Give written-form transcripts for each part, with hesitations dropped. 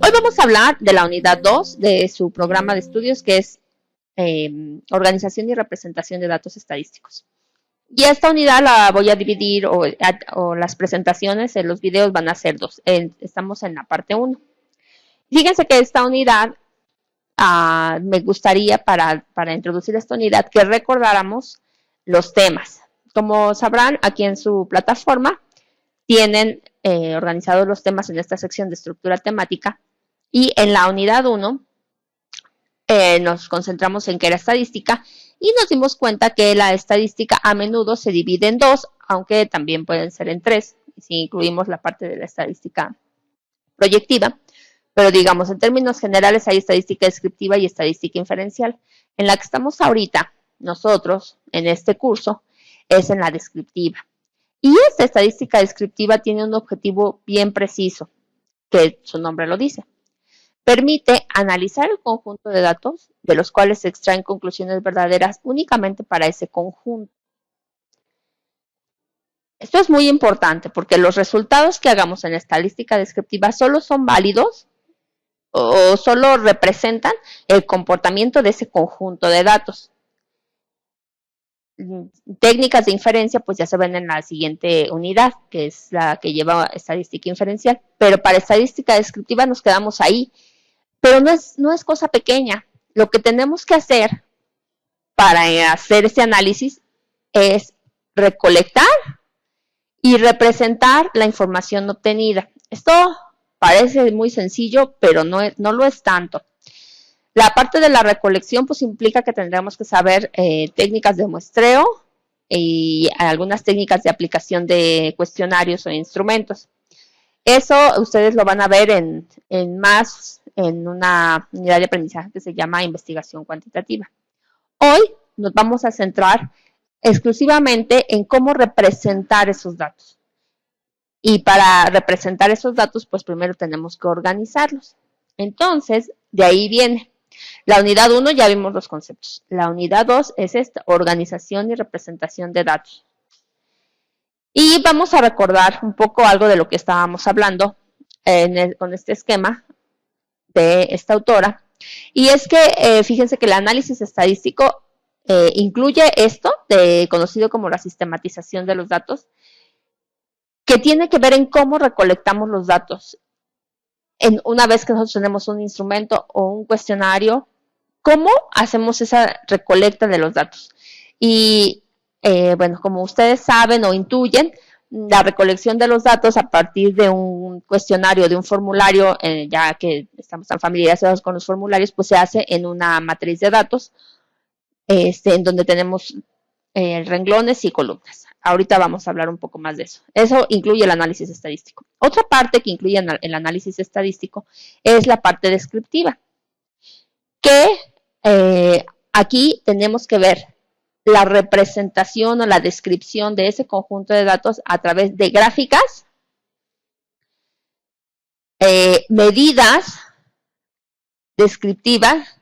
Hoy vamos a hablar de la unidad 2 de su programa de estudios, que es Organización y Representación de Datos Estadísticos. Y esta unidad la voy a dividir, o las presentaciones, los videos van a ser dos. Estamos en la parte 1. Fíjense que esta unidad, me gustaría para introducir esta unidad que recordáramos los temas. Como sabrán, aquí en su plataforma tienen organizados los temas en esta sección de estructura temática, y en la unidad 1 nos concentramos en qué era estadística y nos dimos cuenta que la estadística a menudo se divide en dos, aunque también pueden ser en tres, si incluimos la parte de la estadística proyectiva. Pero digamos, en términos generales hay estadística descriptiva y estadística inferencial. En la que estamos ahorita, nosotros, en este curso, es en la descriptiva. Y esta estadística descriptiva tiene un objetivo bien preciso, que su nombre lo dice. Permite analizar el conjunto de datos, de los cuales se extraen conclusiones verdaderas únicamente para ese conjunto. Esto es muy importante porque los resultados que hagamos en estadística descriptiva solo son válidos o solo representan el comportamiento de ese conjunto de datos. Técnicas de inferencia pues ya se ven en la siguiente unidad, que es la que lleva estadística inferencial, pero para estadística descriptiva nos quedamos ahí. Pero no es cosa pequeña. Lo que tenemos que hacer para hacer este análisis es recolectar y representar la información obtenida. Esto parece muy sencillo, pero no lo es tanto. La parte de la recolección pues implica que tendremos que saber técnicas de muestreo y algunas técnicas de aplicación de cuestionarios o instrumentos. Eso ustedes lo van a ver en una unidad de aprendizaje que se llama investigación cuantitativa. Hoy nos vamos a centrar exclusivamente en cómo representar esos datos. Y para representar esos datos, pues primero tenemos que organizarlos. Entonces, de ahí viene. La unidad 1 ya vimos los conceptos. La unidad 2 es esta, organización y representación de datos. Y vamos a recordar un poco algo de lo que estábamos hablando con este esquema de esta autora. Y es que fíjense que el análisis estadístico incluye esto, conocido como la sistematización de los datos, que tiene que ver en cómo recolectamos los datos. Una vez que nosotros tenemos un instrumento o un cuestionario, ¿cómo hacemos esa recolecta de los datos? Y bueno, como ustedes saben o intuyen, la recolección de los datos a partir de un cuestionario, de un formulario, ya que estamos tan familiarizados con los formularios, pues se hace en una matriz de datos, en donde tenemos renglones y columnas. Ahorita vamos a hablar un poco más de eso. Eso incluye el análisis estadístico. Otra parte que incluye el análisis estadístico es la parte descriptiva, que aquí tenemos que ver la representación o la descripción de ese conjunto de datos a través de gráficas, medidas descriptivas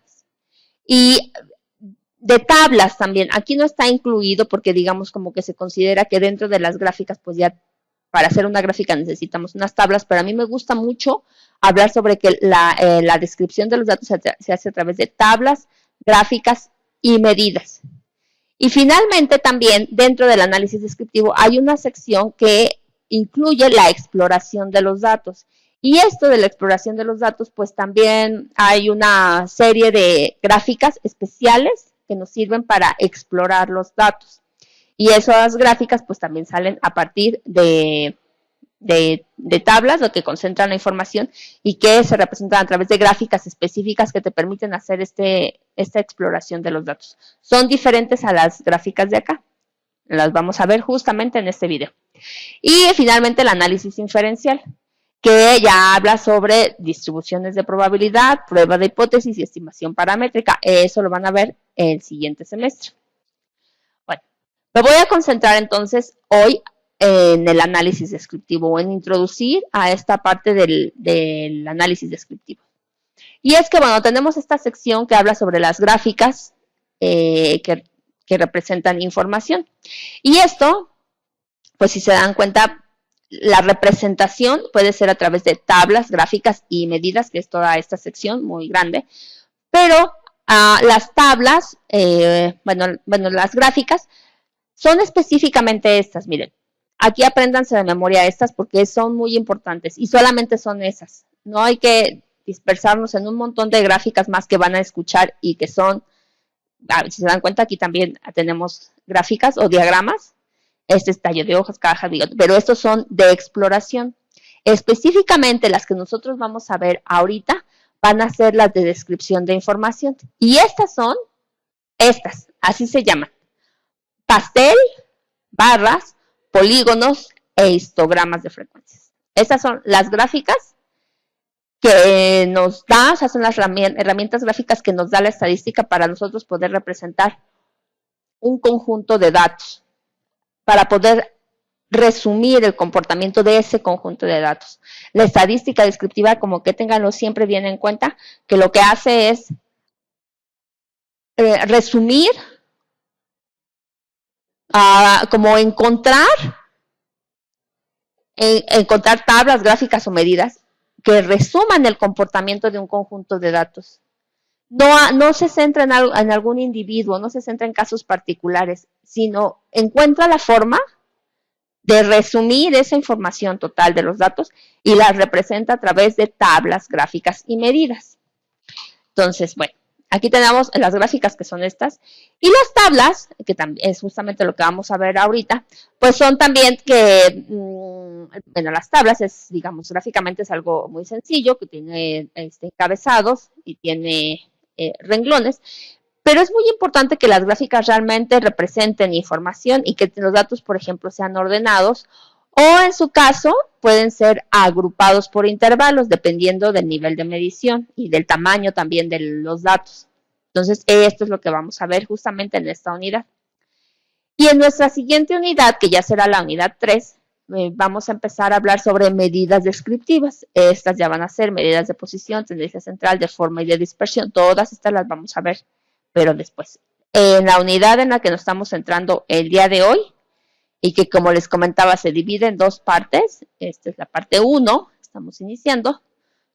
y de tablas también. Aquí no está incluido porque digamos como que se considera que dentro de las gráficas pues ya para hacer una gráfica necesitamos unas tablas, pero a mí me gusta mucho hablar sobre que la descripción de los datos se hace a través de tablas, gráficas y medidas. Y finalmente también dentro del análisis descriptivo hay una sección que incluye la exploración de los datos. Y esto de la exploración de los datos, pues también hay una serie de gráficas especiales que nos sirven para explorar los datos. Y esas gráficas pues también salen a partir de tablas, lo que concentran la información y que se representan a través de gráficas específicas que te permiten hacer esta exploración de los datos. Son diferentes a las gráficas de acá. Las vamos a ver justamente en este video. Y finalmente el análisis inferencial, que ya habla sobre distribuciones de probabilidad, prueba de hipótesis y estimación paramétrica. Eso lo van a ver el siguiente semestre. Bueno, me voy a concentrar entonces hoy en el análisis descriptivo o en introducir a esta parte del análisis descriptivo. Y es que, bueno, tenemos esta sección que habla sobre las gráficas que representan información. Y esto, pues si se dan cuenta, la representación puede ser a través de tablas, gráficas y medidas, que es toda esta sección muy grande, pero las tablas, las gráficas son específicamente estas, miren. Aquí apréndanse de memoria estas porque son muy importantes y solamente son esas. No hay que dispersarnos en un montón de gráficas más que van a escuchar y que son, si se dan cuenta, aquí también tenemos gráficas o diagramas. Este es tallo de hojas, cajas, pero estos son de exploración. Específicamente las que nosotros vamos a ver ahorita van a ser las de descripción de información. Y estas son, así se llaman. Pastel, barras, polígonos e histogramas de frecuencias. Estas son las gráficas que nos da, o sea, son las herramientas gráficas que nos da la estadística para nosotros poder representar un conjunto de datos, para poder resumir el comportamiento de ese conjunto de datos. La estadística descriptiva, como que ténganlo siempre bien en cuenta, que lo que hace es resumir, como encontrar tablas, gráficas o medidas que resuman el comportamiento de un conjunto de datos. No se centra en algún individuo, no se centra en casos particulares, sino encuentra la forma de resumir esa información total de los datos y las representa a través de tablas, gráficas y medidas. Entonces, bueno, aquí tenemos las gráficas, que son estas, y las tablas, que también es justamente lo que vamos a ver ahorita, pues son también que, las tablas es, digamos, gráficamente es algo muy sencillo, que tiene encabezados y tiene renglones, pero es muy importante que las gráficas realmente representen información y que los datos, por ejemplo, sean ordenados o, en su caso, pueden ser agrupados por intervalos dependiendo del nivel de medición y del tamaño también de los datos. Entonces, esto es lo que vamos a ver justamente en esta unidad. Y en nuestra siguiente unidad, que ya será la unidad 3, vamos a empezar a hablar sobre medidas descriptivas. Estas ya van a ser medidas de posición, tendencia central, de forma y de dispersión. Todas estas las vamos a ver, pero después. En la unidad en la que nos estamos centrando el día de hoy, y que, como les comentaba, se divide en dos partes. Esta es la parte 1, estamos iniciando.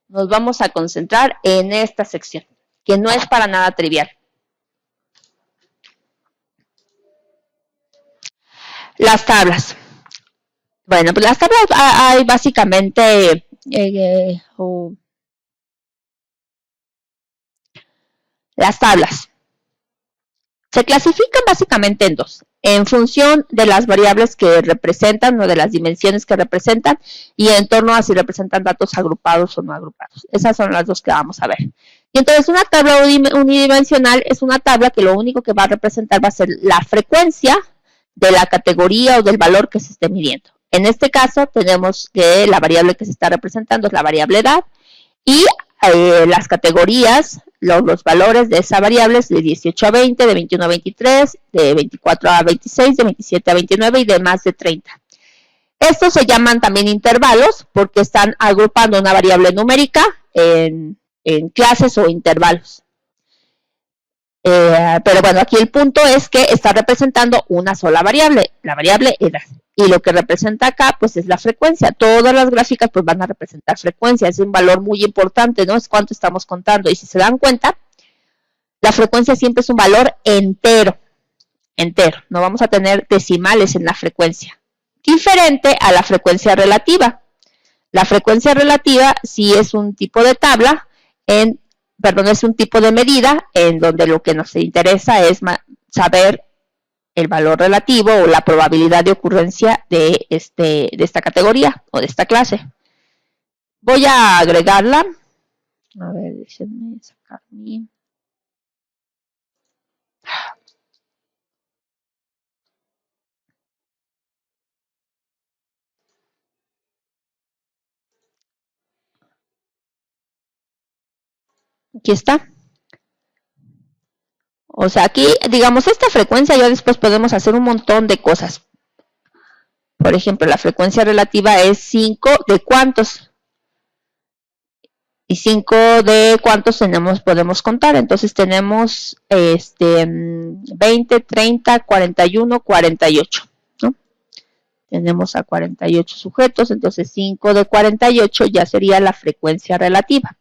Nos vamos a concentrar en esta sección, que no es para nada trivial. Las tablas. Bueno, pues las tablas hay básicamente las tablas se clasifican básicamente en dos, en función de las variables que representan o de las dimensiones que representan y en torno a si representan datos agrupados o no agrupados. Esas son las dos que vamos a ver. Y entonces una tabla unidimensional es una tabla que lo único que va a representar va a ser la frecuencia de la categoría o del valor que se esté midiendo. En este caso tenemos que la variable que se está representando es la variable edad y las categorías, los valores de esa variable es de 18 a 20, de 21 a 23, de 24 a 26, de 27 a 29 y de más de 30. Estos se llaman también intervalos porque están agrupando una variable numérica en clases o intervalos. Pero bueno, aquí el punto es que está representando una sola variable, la variable edad. Y lo que representa acá, pues es la frecuencia. Todas las gráficas pues van a representar frecuencia. Es un valor muy importante, ¿no? Es cuánto estamos contando. Y si se dan cuenta, la frecuencia siempre es un valor entero. Entero. No vamos a tener decimales en la frecuencia. Diferente a la frecuencia relativa. La frecuencia relativa sí es un tipo de tabla, es un tipo de medida en donde lo que nos interesa es saber el valor relativo o la probabilidad de ocurrencia de esta categoría o de esta clase. Voy a agregarla. A ver, déjenme sacar mi... Aquí está. O sea, aquí, digamos, esta frecuencia ya después podemos hacer un montón de cosas. Por ejemplo, la frecuencia relativa es 5 de cuántos. Y 5 de cuántos podemos contar. Entonces tenemos 20, 30, 41, 48. ¿No? tenemos a 48 sujetos, entonces 5 de 48 ya sería la frecuencia relativa.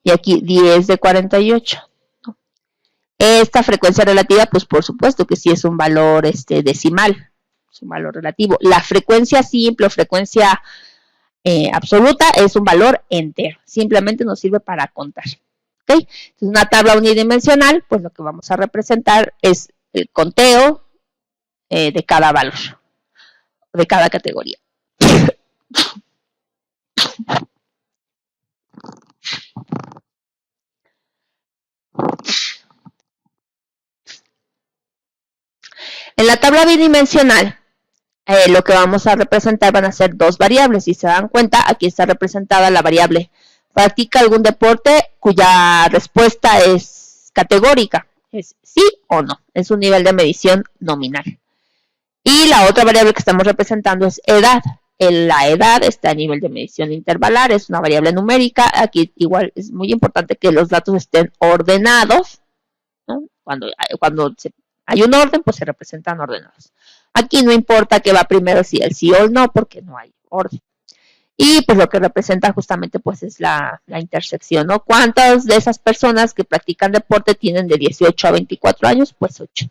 Y aquí 10 de 48. Esta frecuencia relativa, pues por supuesto que sí es un valor decimal, es un valor relativo. La frecuencia simple o frecuencia absoluta es un valor entero, simplemente nos sirve para contar. ¿Okay? Entonces, una tabla unidimensional, pues lo que vamos a representar es el conteo de cada valor, de cada categoría. En la tabla bidimensional, lo que vamos a representar van a ser dos variables. Si se dan cuenta, aquí está representada la variable practica algún deporte cuya respuesta es categórica, es sí o no, es un nivel de medición nominal. Y la otra variable que estamos representando es edad. La edad está a nivel de medición intervalar, es una variable numérica. Aquí igual es muy importante que los datos estén ordenados, ¿no? Cuando hay un orden, pues se representan ordenados. Aquí no importa que va primero si el sí o el no, porque no hay orden. Y pues lo que representa justamente pues es la intersección, ¿no? ¿Cuántas de esas personas que practican deporte tienen de 18 a 24 años? Pues 8.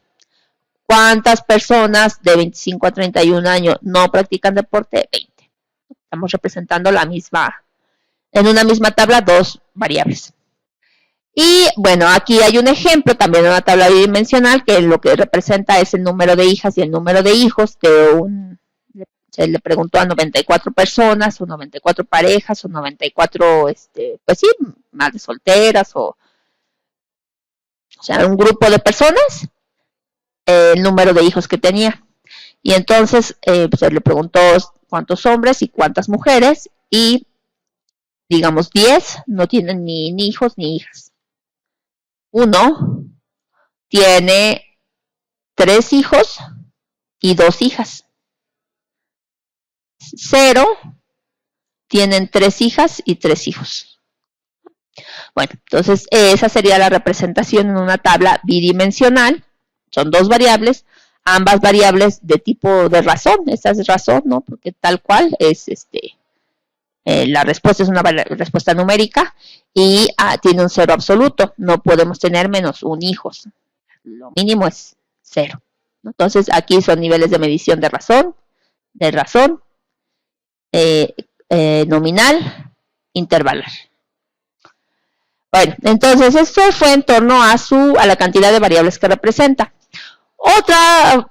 ¿Cuántas personas de 25 a 31 años no practican deporte? 20. Estamos representando en una misma tabla dos variables. Y bueno, aquí hay un ejemplo también de una tabla bidimensional que lo que representa es el número de hijas y el número de hijos se le preguntó a 94 personas o 94 parejas o 94, pues sí, madres solteras o sea, un grupo de personas, el número de hijos que tenía. Y entonces se le preguntó cuántos hombres y cuántas mujeres y digamos 10 no tienen ni hijos ni hijas. 1 tiene 3 hijos y 2 hijas. 0 tienen 3 hijas y 3 hijos. Bueno, entonces esa sería la representación en una tabla bidimensional. Son dos variables, ambas variables de tipo de razón. Esta es razón, ¿no? Porque tal cual es la respuesta es una respuesta numérica y tiene un 0 absoluto. No podemos tener menos un hijos. Lo mínimo es 0. Entonces aquí son niveles de medición de razón, nominal, intervalar. Bueno, entonces esto fue en torno a la cantidad de variables que representa. Otra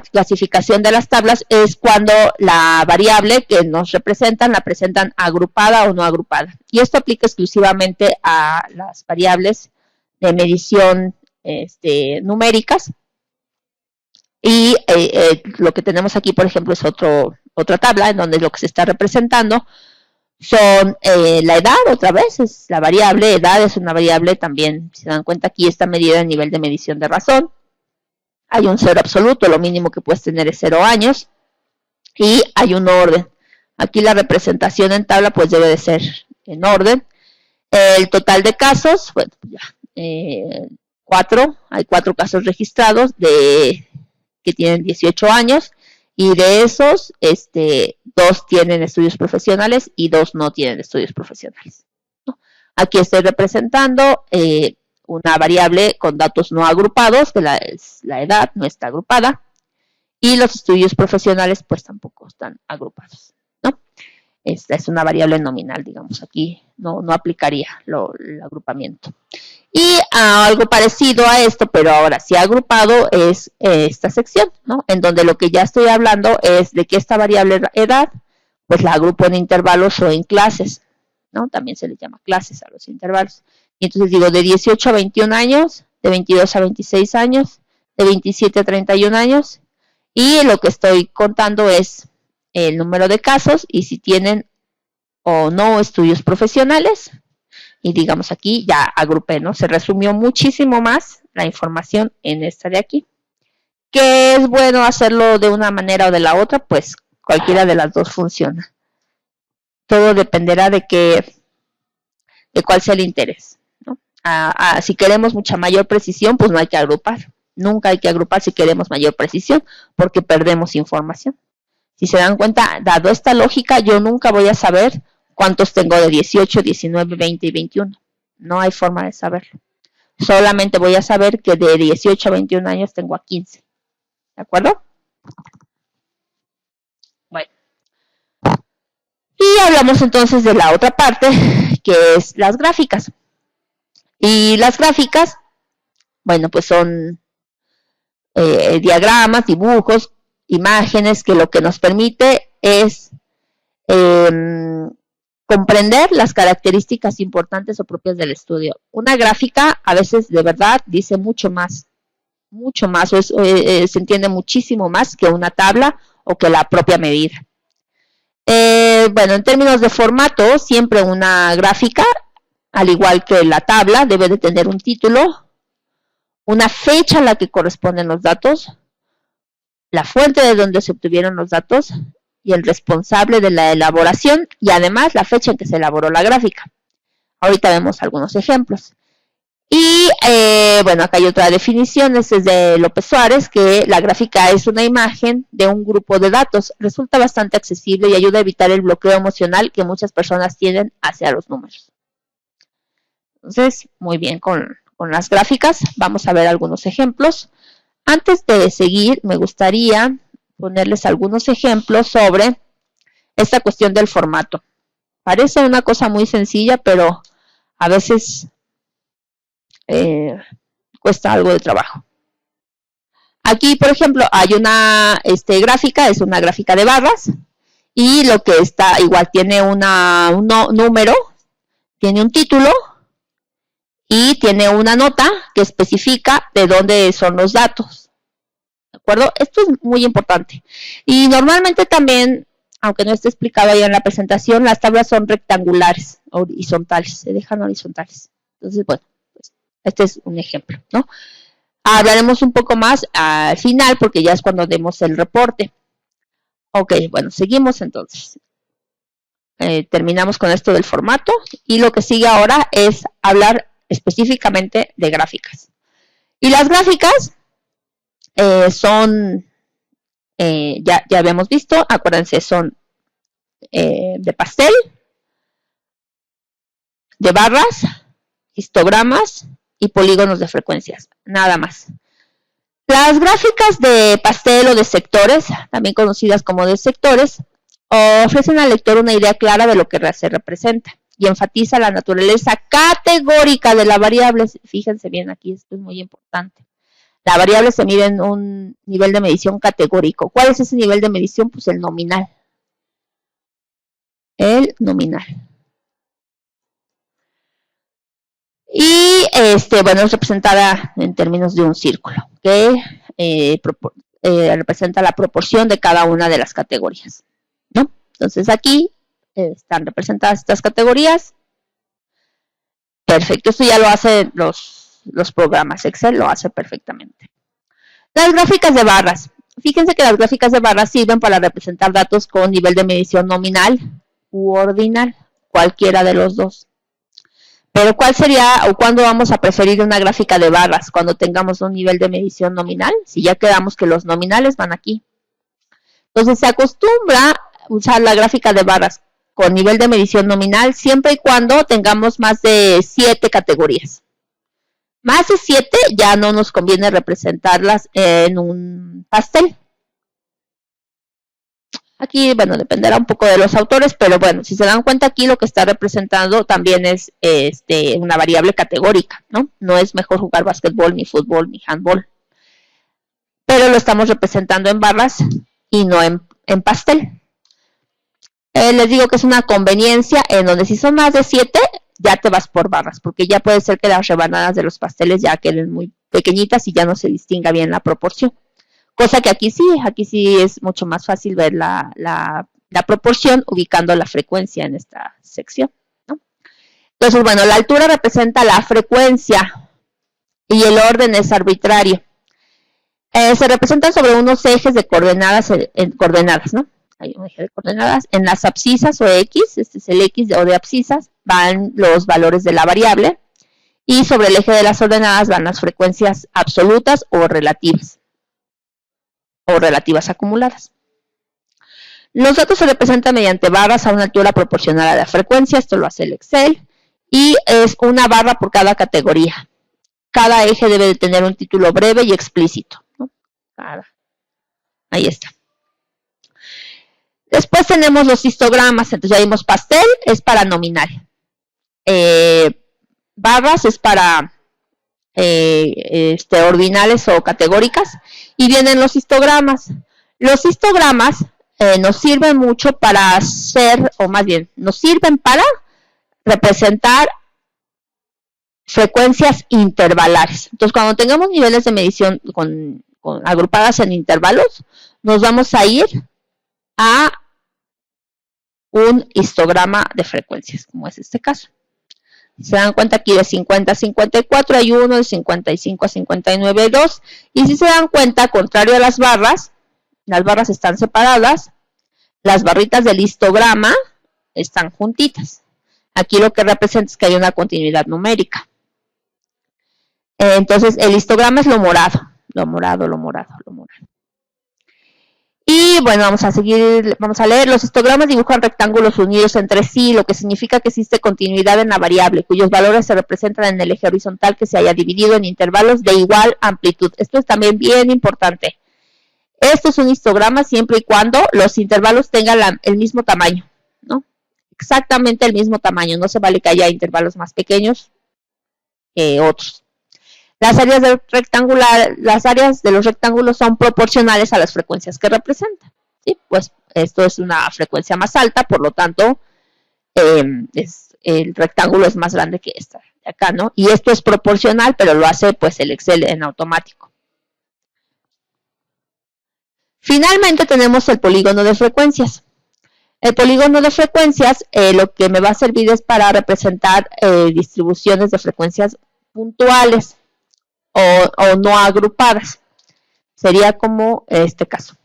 clasificación de las tablas es cuando la variable que nos representan la presentan agrupada o no agrupada. Y esto aplica exclusivamente a las variables de medición numéricas. Y lo que tenemos aquí, por ejemplo, es otra tabla en donde lo que se está representando son la edad, otra vez, es la variable edad, es una variable también, si se dan cuenta aquí está medida a nivel de medición de razón. Hay un 0 absoluto, lo mínimo que puedes tener es 0 años. Y hay un orden. Aquí la representación en tabla pues debe de ser en orden. El total de casos, bueno, ya, 4, hay 4 casos registrados que tienen 18 años. Y de esos, 2 tienen estudios profesionales y 2 no tienen estudios profesionales, ¿no? Aquí estoy representando una variable con datos no agrupados, que la edad no está agrupada, y los estudios profesionales pues tampoco están agrupados, ¿no? Esta es una variable nominal, digamos, aquí no aplicaría el agrupamiento. Y algo parecido a esto, pero ahora sí agrupado, es esta sección, ¿no? En donde lo que ya estoy hablando es de que esta variable edad, pues la agrupo en intervalos o en clases, ¿no? También se le llama clases a los intervalos. Y entonces digo de 18 a 21 años, de 22 a 26 años, de 27 a 31 años, y lo que estoy contando es el número de casos y si tienen o no estudios profesionales. Y digamos aquí ya agrupé, ¿no? Se resumió muchísimo más la información en esta de aquí. ¿Qué es bueno hacerlo de una manera o de la otra? Pues cualquiera de las dos funciona. Todo dependerá de cuál sea el interés, ¿no? Si queremos mucha mayor precisión, pues no hay que agrupar. Nunca hay que agrupar si queremos mayor precisión, porque perdemos información. Si se dan cuenta, dado esta lógica, yo nunca voy a saber cuántos tengo de 18, 19, 20 y 21. No hay forma de saberlo. Solamente voy a saber que de 18 a 21 años tengo a 15. ¿De acuerdo? Bueno. Y hablamos entonces de la otra parte, que es las gráficas. Y las gráficas, bueno, pues son diagramas, dibujos, imágenes, que lo que nos permite es comprender las características importantes o propias del estudio. Una gráfica a veces de verdad dice mucho más, o se entiende muchísimo más que una tabla o que la propia medida. Bueno, en términos de formato, siempre una gráfica, al igual que la tabla, debe de tener un título, una fecha a la que corresponden los datos, la fuente de donde se obtuvieron los datos y el responsable de la elaboración y además la fecha en que se elaboró la gráfica. Ahorita vemos algunos ejemplos. Y bueno, acá hay otra definición, es de López Suárez, que la gráfica es una imagen de un grupo de datos. Resulta bastante accesible y ayuda a evitar el bloqueo emocional que muchas personas tienen hacia los números. Entonces, muy bien con las gráficas. Vamos a ver algunos ejemplos. Antes de seguir, me gustaría ponerles algunos ejemplos sobre esta cuestión del formato. Parece una cosa muy sencilla, pero a veces cuesta algo de trabajo. Aquí, por ejemplo, hay una gráfica, es una gráfica de barras, y lo que está igual tiene un número, tiene un título, y tiene una nota que especifica de dónde son los datos. ¿De acuerdo? Esto es muy importante. Y normalmente también, aunque no esté explicado ahí en la presentación, las tablas son rectangulares, horizontales, se dejan horizontales. Entonces, bueno, pues este es un ejemplo, ¿no? Hablaremos un poco más al final, porque ya es cuando demos el reporte. Ok, bueno, seguimos entonces. Terminamos con esto del formato, y lo que sigue ahora es hablar específicamente de gráficas. Y las gráficas son, ya habíamos visto, acuérdense, son de pastel, de barras, histogramas y polígonos de frecuencias, nada más. Las gráficas de pastel o de sectores, también conocidas como de sectores, ofrecen al lector una idea clara de lo que se representa y enfatiza la naturaleza categórica de la variable. Fíjense bien aquí, esto es muy importante. La variable se mide en un nivel de medición categórico. ¿Cuál es ese nivel de medición? Pues el nominal. El nominal. Y bueno, es representada en términos de un círculo que representa la proporción de cada una de las categorías, ¿no? Entonces aquí están representadas estas categorías. Perfecto, esto ya lo hacen los programas. Excel lo hace perfectamente. Las gráficas de barras. Fíjense que las gráficas de barras sirven para representar datos con nivel de medición nominal u ordinal, cualquiera de los dos. Pero ¿cuál sería o cuándo vamos a preferir una gráfica de barras? Cuando tengamos un nivel de medición nominal, si ya quedamos que los nominales van aquí. Entonces se acostumbra a usar la gráfica de barras con nivel de medición nominal siempre y cuando tengamos más de 7 categorías. Más de 7 ya no nos conviene representarlas en un pastel. Aquí, bueno, dependerá un poco de los autores, pero bueno, si se dan cuenta aquí lo que está representando también es una variable categórica, ¿no? No es mejor jugar básquetbol, ni fútbol, ni handball. Pero lo estamos representando en barras y no en pastel. Les digo que es una conveniencia en donde si son más de 7, ya te vas por barras, porque ya puede ser que las rebanadas de los pasteles ya queden muy pequeñitas y ya no se distinga bien la proporción. Cosa que aquí sí es mucho más fácil ver la proporción ubicando la frecuencia en esta sección, ¿no? Entonces, bueno, la altura representa la frecuencia y el orden es arbitrario. Se representan sobre unos ejes de coordenadas, ¿no? Hay un eje de coordenadas. En las abscisas o X, este es el X o de abscisas, van los valores de la variable y sobre el eje de las ordenadas van las frecuencias absolutas o relativas acumuladas. Los datos se representan mediante barras a una altura proporcional a la frecuencia, esto lo hace el Excel, y es una barra por cada categoría. Cada eje debe de tener un título breve y explícito, ¿no? Ahí está. Después tenemos los histogramas, entonces ya vimos pastel, es para nominal. Barras es para ordinales o categóricas, y vienen los histogramas. Los histogramas nos sirven mucho para hacer, o más bien, nos sirven para representar frecuencias intervalares. Entonces, cuando tengamos niveles de medición agrupadas en intervalos, nos vamos a ir a un histograma de frecuencias, como es este caso. Se dan cuenta aquí de 50 a 54 hay uno, de 55 a 59 hay dos, y si se dan cuenta, contrario a las barras están separadas, las barritas del histograma están juntitas. Aquí lo que representa es que hay una continuidad numérica. Entonces, el histograma es lo morado. Y bueno, vamos a leer. Los histogramas dibujan rectángulos unidos entre sí, lo que significa que existe continuidad en la variable, cuyos valores se representan en el eje horizontal que se haya dividido en intervalos de igual amplitud. Esto es también bien importante. Esto es un histograma siempre y cuando los intervalos tengan el mismo tamaño, ¿no? Exactamente el mismo tamaño. No se vale que haya intervalos más pequeños que otros. Las áreas de los rectángulos son proporcionales a las frecuencias que representan, ¿sí? Pues esto es una frecuencia más alta, por lo tanto, el rectángulo es más grande que esta de acá, ¿no? Y esto es proporcional, pero lo hace pues el Excel en automático. Finalmente tenemos el polígono de frecuencias. El polígono de frecuencias lo que me va a servir es para representar distribuciones de frecuencias puntuales o no agrupadas. Sería como este caso.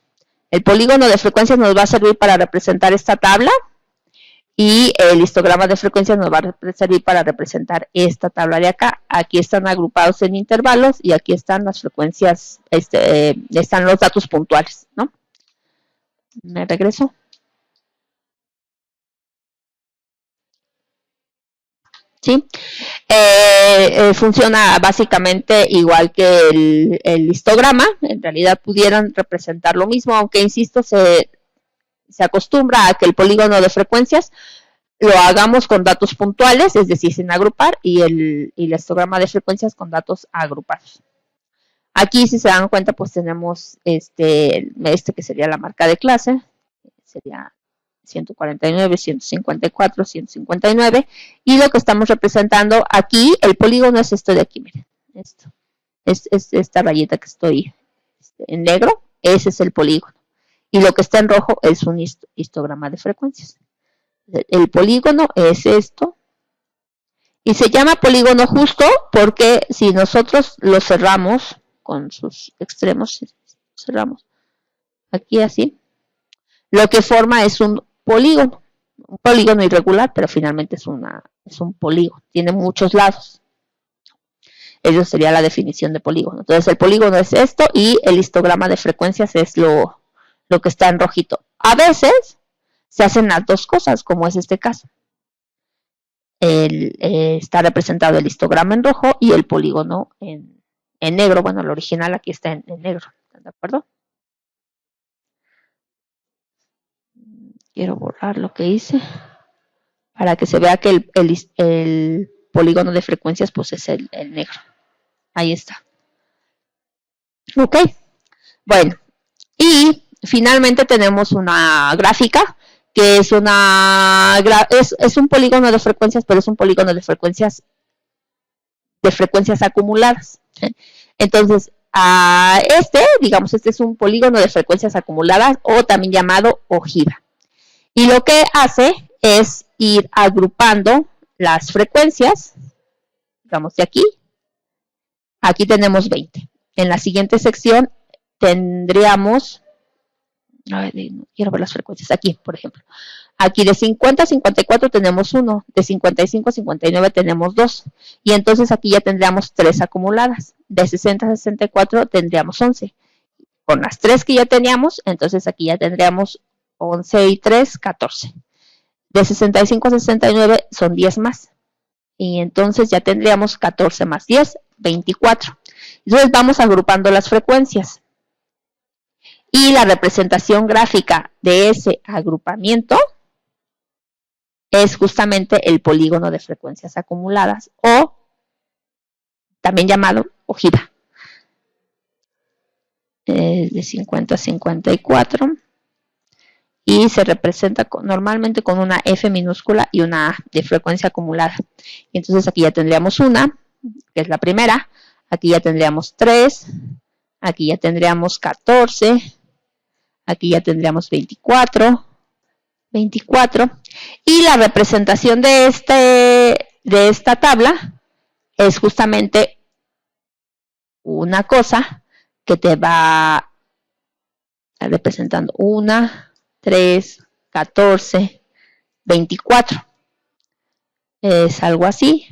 El polígono de frecuencias nos va a servir para representar esta tabla y el histograma de frecuencias nos va a servir para representar esta tabla de acá. Aquí están agrupados en intervalos y aquí están las frecuencias, están los datos puntuales, ¿no? Me regreso. ¿Sí? Funciona básicamente igual que el histograma. En realidad pudieran representar lo mismo, aunque insisto, se acostumbra a que el polígono de frecuencias lo hagamos con datos puntuales, es decir, sin agrupar, y el histograma de frecuencias con datos agrupados. Aquí, si se dan cuenta, pues tenemos este que sería la marca de clase, sería 149, 154, 159, y lo que estamos representando aquí, el polígono es esto de aquí, miren, esto, es esta rayita que estoy en negro, ese es el polígono, y lo que está en rojo es un histograma de frecuencias. El polígono es esto, y se llama polígono justo porque si nosotros lo cerramos con sus extremos, cerramos aquí así, lo que forma es un polígono irregular, pero finalmente es un polígono, tiene muchos lados. Eso sería la definición de polígono. Entonces el polígono es esto y el histograma de frecuencias es lo que está en rojito. A veces se hacen las dos cosas, como es este caso. Está representado el histograma en rojo y el polígono en negro. Bueno, el original aquí está en negro, ¿de acuerdo? Quiero borrar lo que hice para que se vea que el polígono de frecuencias pues es el negro. Ahí está. Ok. Bueno, y finalmente tenemos una gráfica que es es un polígono de frecuencias, pero es un polígono de frecuencias acumuladas. Entonces, digamos, este es un polígono de frecuencias acumuladas o también llamado ojiva. Y lo que hace es ir agrupando las frecuencias, digamos de aquí. Aquí tenemos 20. En la siguiente sección tendríamos, quiero ver las frecuencias, aquí por ejemplo. Aquí de 50 a 54 tenemos 1, de 55 a 59 tenemos 2, y entonces aquí ya tendríamos 3 acumuladas. De 60 a 64 tendríamos 11. Con las 3 que ya teníamos, entonces aquí ya tendríamos 11 y 3, 14. De 65 a 69 son 10 más. Y entonces ya tendríamos 14 más 10, 24. Entonces vamos agrupando las frecuencias. Y la representación gráfica de ese agrupamiento es justamente el polígono de frecuencias acumuladas, o también llamado ojiva. De 50 a 54. Y se representa normalmente con una F minúscula y una A de frecuencia acumulada. Y entonces aquí ya tendríamos una, que es la primera. Aquí ya tendríamos 3. Aquí ya tendríamos 14. Aquí ya tendríamos 24. 24. Y la representación de esta tabla es justamente una cosa que te va representando 1, 3, 14, 24. Es algo así.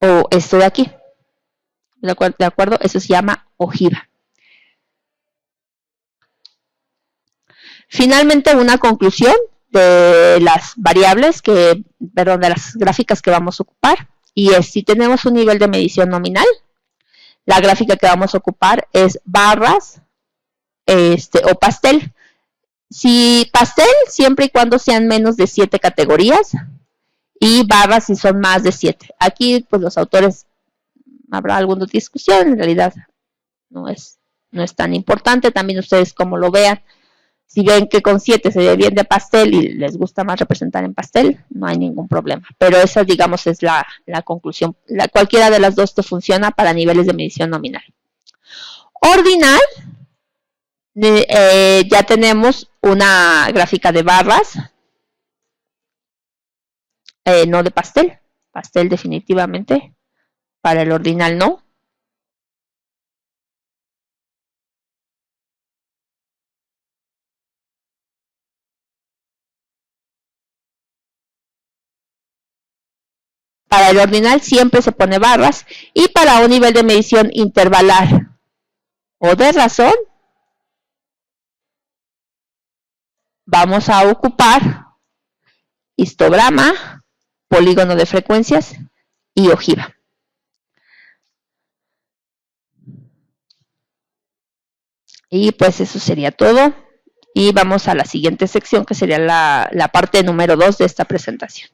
O esto de aquí. ¿De acuerdo? Eso se llama ojiva. Finalmente, una conclusión de las variables de las gráficas que vamos a ocupar. Y es, si tenemos un nivel de medición nominal, la gráfica que vamos a ocupar es barras o pastel. Si pastel, siempre y cuando sean menos de 7 categorías, y barras si son más de 7. Aquí, pues los autores, habrá alguna discusión, en realidad no es tan importante, también ustedes como lo vean. Si ven que con 7 se ve bien de pastel y les gusta más representar en pastel, no hay ningún problema. Pero esa, digamos, es la conclusión. Cualquiera de las dos te funciona para niveles de medición nominal. Ordinal, ya tenemos una gráfica de barras, no de pastel. Pastel definitivamente, para el ordinal no. Para el ordinal siempre se pone barras, y para un nivel de medición intervalar o de razón, vamos a ocupar histograma, polígono de frecuencias y ojiva. Y pues eso sería todo. Y vamos a la siguiente sección, que sería la parte número 2 de esta presentación.